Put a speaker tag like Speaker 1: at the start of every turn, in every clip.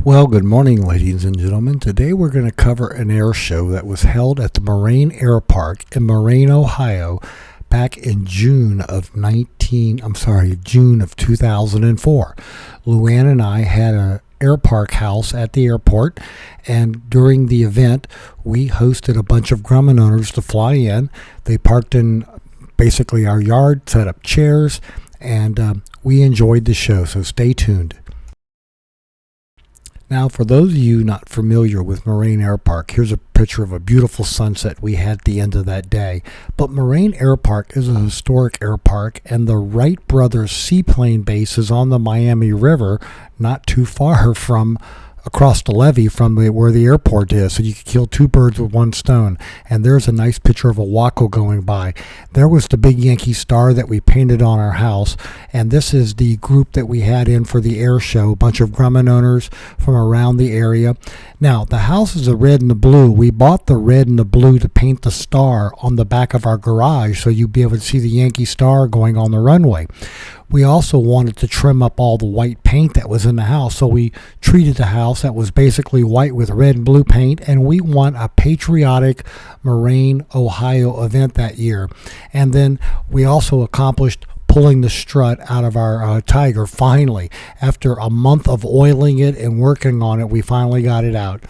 Speaker 1: Well, good morning, ladies and gentlemen. Today we're going to cover an air show that was held at the Moraine Airpark in Moraine, Ohio, back in June of 2004. Luann and I had a Airpark house at the airport, and during the event, we hosted a bunch of Grumman owners to fly in. They parked in basically our yard, set up chairs, and we enjoyed the show, so stay tuned. Now, for those of you not familiar with Moraine Airpark, here's a picture of a beautiful sunset we had at the end of that day. But Moraine Airpark is a historic airpark, and the Wright Brothers seaplane base is on the Miami River, not too far from across the levee from where the airport is, so you could kill two birds with one stone. And there's a nice picture of a Waco going by. There was the big Yankee star that we painted on our house, and this is the group that we had in for the air show, a bunch of Grumman owners from around the area. Now, the house is a red and the blue. We bought the red and the blue to paint the star on the back of our garage so you'd be able to see the Yankee star going on the runway. We also wanted to trim up all the white paint that was in the house, so we treated the house that was basically white with red and blue paint, and we won a patriotic Moraine, Ohio event that year. And then we also accomplished pulling the strut out of our Tiger finally. After a month of oiling it and working on it, we finally got it out.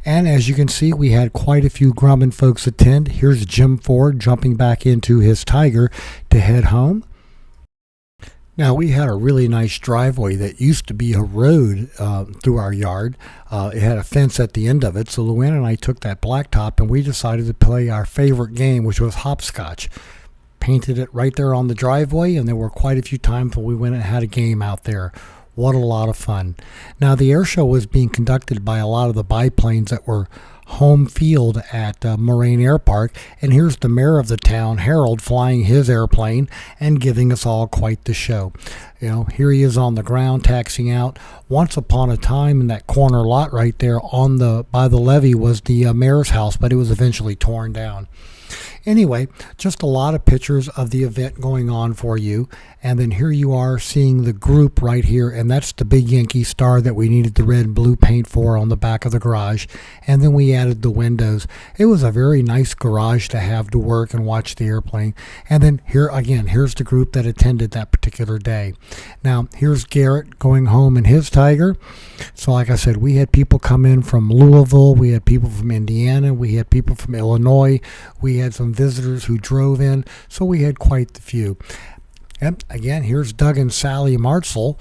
Speaker 1: And as you can see, we had quite a few Grumman folks attend. Here's Jim Ford jumping back into his Tiger to head home. Now, we had a really nice driveway that used to be a road through our yard. It had a fence at the end of it, so Luann and I took that blacktop and we decided to play our favorite game, which was hopscotch. Painted it right there on the driveway, and there were quite a few times when we went and had a game out there. What a lot of fun. Now, the air show was being conducted by a lot of the biplanes that were home field at Moraine Airpark, and here's the mayor of the town, Harold, flying his airplane and giving us all quite the show. You know, here he is on the ground taxiing out. Once upon a time, in that corner lot right there by the levee was the mayor's house, but it was eventually torn down. Anyway, just a lot of pictures of the event going on for you. And then here you are seeing the group right here, and that's the big Yankee star that we needed the red and blue paint for on the back of the garage. And then we added the windows. It was a very nice garage to have to work and watch the airplane. And then here again, here's the group that attended that particular day. Now, here's Garrett going home in his Tiger. So like I said, we had people come in from Louisville, we had people from Indiana, we had people from Illinois, we had some visitors who drove in, so we had quite the few. And again, here's Doug and Sally Martzell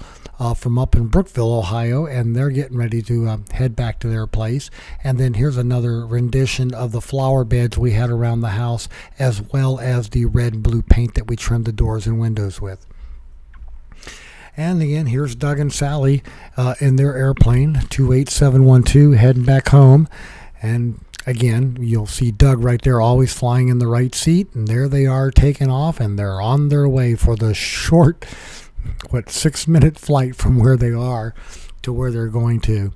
Speaker 1: from up in Brookville, Ohio, and they're getting ready to head back to their place. And then here's another rendition of the flower beds we had around the house, as well as the red and blue paint that we trimmed the doors and windows with. And again, here's Doug and Sally in their airplane, 28712, heading back home. And again, you'll see Doug right there always flying in the right seat, and there they are taking off, and they're on their way for the short, 6-minute flight from where they are to where they're going to.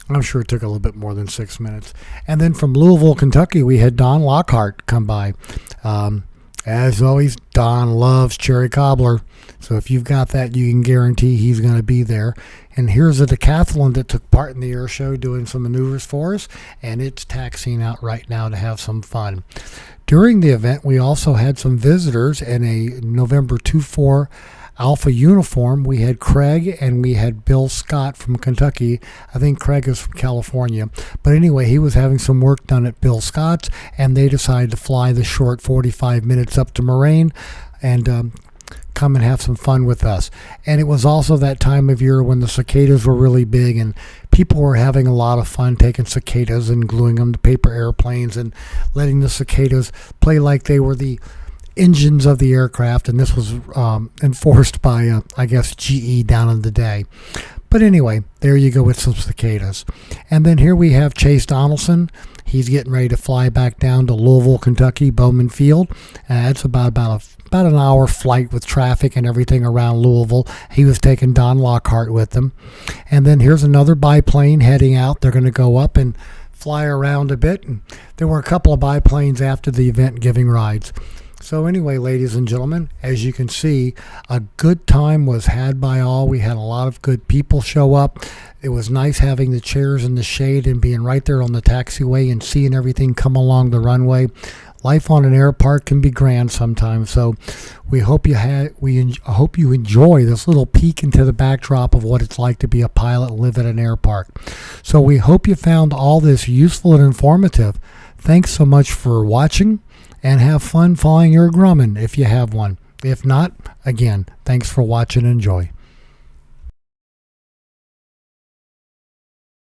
Speaker 1: I'm sure it took a little bit more than 6 minutes. And then from Louisville, Kentucky, we had Don Lockhart come by. As always, Don loves cherry cobbler, so if you've got that, you can guarantee he's going to be there. And here's a decathlon that took part in the air show doing some maneuvers for us, and it's taxiing out right now to have some fun. During the event, we also had some visitors in a November 24 Alpha uniform. We had Craig and we had Bill Scott from Kentucky. I think Craig is from California. But anyway, he was having some work done at Bill Scott's, and they decided to fly the short 45 minutes up to Moraine and come and have some fun with us. And it was also that time of year when the cicadas were really big, and people were having a lot of fun taking cicadas and gluing them to paper airplanes and letting the cicadas play like they were the engines of the aircraft, and this was enforced by, I guess, GE down in the day. But anyway, there you go with some cicadas. And then here we have Chase Donaldson. He's getting ready to fly back down to Louisville, Kentucky, Bowman Field. It's about an hour flight with traffic and everything around Louisville. He was taking Don Lockhart with him. And then here's another biplane heading out. They're going to go up and fly around a bit. And there were a couple of biplanes after the event giving rides. So anyway, ladies and gentlemen, as you can see, a good time was had by all. We had a lot of good people show up. It was nice having the chairs in the shade and being right there on the taxiway and seeing everything come along the runway. Life on an air park can be grand sometimes, so we hope you hope you enjoy this little peek into the backdrop of what it's like to be a pilot and live at an air park. So we hope you found all this useful and informative. Thanks so much for watching, and have fun flying your Grumman if you have one. If not, again, thanks for watching and enjoy.